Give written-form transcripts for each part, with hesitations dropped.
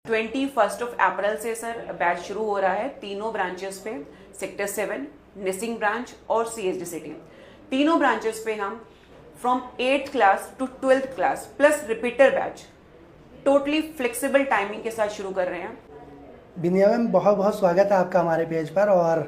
21 अप्रैल से sir batch शुरू हो रहा है तीनों ब्रांचेस पे, सेक्टर 7, निसिंग ब्रांच और सीएचडी सिटी। तीनों ब्रांचेस पे हम from 8th class to 12th class plus repeater batch totally flexible timing के साथ शुरू कर रहे हैं। बिंदिया मैम, बहुत बहुत स्वागत है आपका हमारे पेज पर। और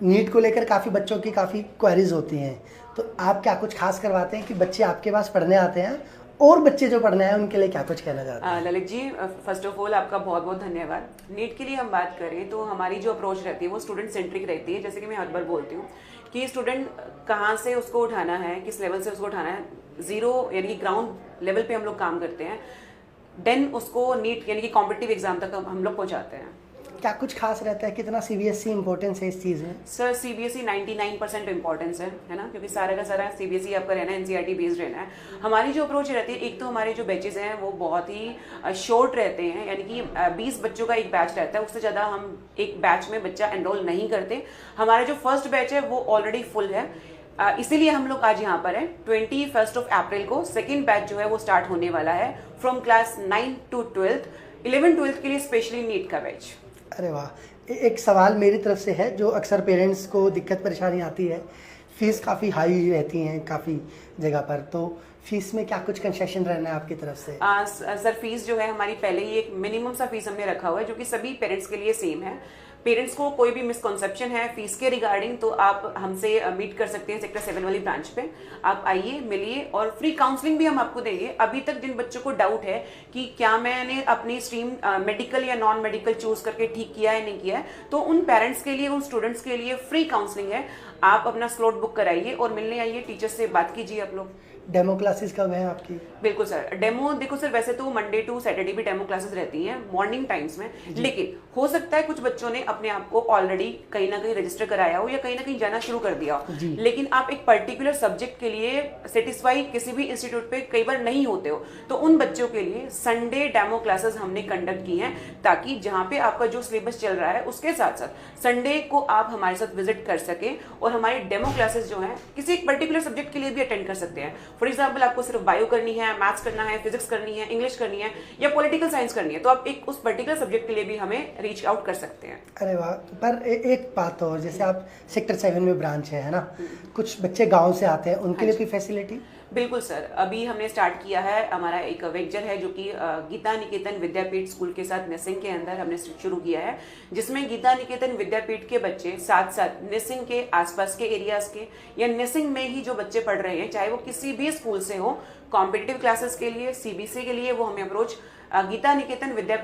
नीट को लेकर काफ़ी बच्चों की काफ़ी क्वेरीज होती हैं, तो आप क्या कुछ खास करवाते हैं कि बच्चे आपके पास पढ़ने आते हैं और बच्चे जो पढ़ने आए उनके लिए क्या कुछ कहना चाहते हैं? Lalit ji, first of all आपका बहुत बहुत धन्यवाद। नीट के लिए हम बात करें तो हमारी जो अप्रोच रहती है वो स्टूडेंट सेंट्रिक रहती है। जैसे कि मैं हर बार बोलती हूँ कि स्टूडेंट कहाँ से उसको उठाना है, किस लेवल से उसको उठाना है, जीरो यानी कि ग्राउंड लेवल पे हम लोग काम करते हैं, देन उसको नीट यानी कि कॉम्पिटिटिव एग्जाम तक हम लोग पहुँचाते हैं। क्या कुछ खास रहता है, कितना सीबीएसई इंपॉर्टेंस है इस चीज़ में? सर सीबीएसई 99% इंपॉर्टेंस है ना, क्योंकि सारा का सारा सीबीएसई आपका रहना है, एनसीईआरटी बेस्ड रहना है। हमारी जो अप्रोच रहती है, एक तो हमारे जो बैचेस हैं वो बहुत ही शॉर्ट रहते हैं, यानी कि 20 बच्चों का एक बैच रहता है, उससे ज़्यादा हम एक बैच में बच्चा एनरोल नहीं करते। हमारा जो फर्स्ट बैच है वो ऑलरेडी फुल है, इसीलिए हम लोग आज यहाँ पर हैं। 21 अप्रैल को सेकेंड बैच जो है वो स्टार्ट होने वाला है from class 9 to 12th, 11th-12th के लिए स्पेशली नीट का बैच। अरे वाह! एक सवाल मेरी तरफ से है जो अक्सर पेरेंट्स को दिक्कत परेशानी आती है। फीस काफ़ी हाई रहती हैं काफ़ी जगह पर, तो फीस में क्या कुछ कंसेशन रहना है आपकी तरफ से? सर फीस जो है हमारी पहले ही एक मिनिमम सा फीस हमने रखा हुआ है जो कि सभी पेरेंट्स के लिए सेम है। पेरेंट्स को कोई भी मिसकॉन्सेप्शन है फीस के रिगार्डिंग तो आप हमसे मीट कर सकते हैं सेक्टर 7 वाली ब्रांच पे। आप आइए, मिलिए और फ्री काउंसलिंग भी हम आपको देंगे। अभी तक जिन बच्चों को डाउट है कि क्या मैंने अपनी स्ट्रीम मेडिकल या नॉन मेडिकल चूज करके ठीक किया है नहीं किया है, तो उन पेरेंट्स के लिए, उन स्टूडेंट्स के लिए फ्री काउंसलिंग है। आप अपना स्लॉट बुक कराइए और मिलने आइए, टीचर्स से बात कीजिए आप लोग। डेमो क्लासेस कब है आपकी? बिल्कुल सर, डेमो देखो सर, वैसे तो मंडे टू सैटरडे भी डेमो क्लासेस रहती हैं मॉर्निंग टाइम्स में, लेकिन हो सकता है कुछ बच्चों ने अपने आप को ऑलरेडी कहीं ना कहीं रजिस्टर कराया हो या कहीं ना कहीं जाना शुरू कर दिया हो, लेकिन आप एक पर्टिकुलर सब्जेक्ट के लिए सेटिस्फाई किसी भी इंस्टीट्यूट पे कई बार नहीं होते हो, तो उन बच्चों के लिए संडे डेमो क्लासेस हमने कंडक्ट की हैं, ताकि जहां पे आपका जो सिलेबस चल रहा है उसके साथ साथ संडे को आप हमारे साथ विजिट कर सके और हमारी डेमो क्लासेस जो है किसी एक पर्टिकुलर सब्जेक्ट के लिए भी अटेंड कर सकते हैं। फॉर एग्जाम्पल, आपको सिर्फ बायो करनी है, मैथ्स करना है, फिजिक्स करनी है, इंग्लिश करनी है या पॉलिटिकल साइंस करनी है, तो आप एक उस पर्टिकुलर सब्जेक्ट के लिए भी हमें रीच आउट कर सकते हैं। अरे वाह! पर एक बात और, जैसे आप सेक्टर 7 में ब्रांच है ना, कुछ बच्चे गांव से आते हैं, उनके लिए कोई फैसिलिटी? बिल्कुल सर, अभी हमने स्टार्ट किया है, हमारा एक वेंचर है जो कि गीता निकेतन विद्यापीठ स्कूल के साथ निसिंग के अंदर हमने शुरू किया है, जिसमें गीता निकेतन विद्यापीठ के बच्चे साथ साथ निसिंग के आसपास के एरियाज के या निसिंग में ही जो बच्चे पढ़ रहे हैं, चाहे वो किसी भी स्कूल से हो, कॉम्पिटिटिव क्लासेस के लिए, सीबीएसई के लिए, वो हमें अप्रोच गीता निकेतन विद्यापीठ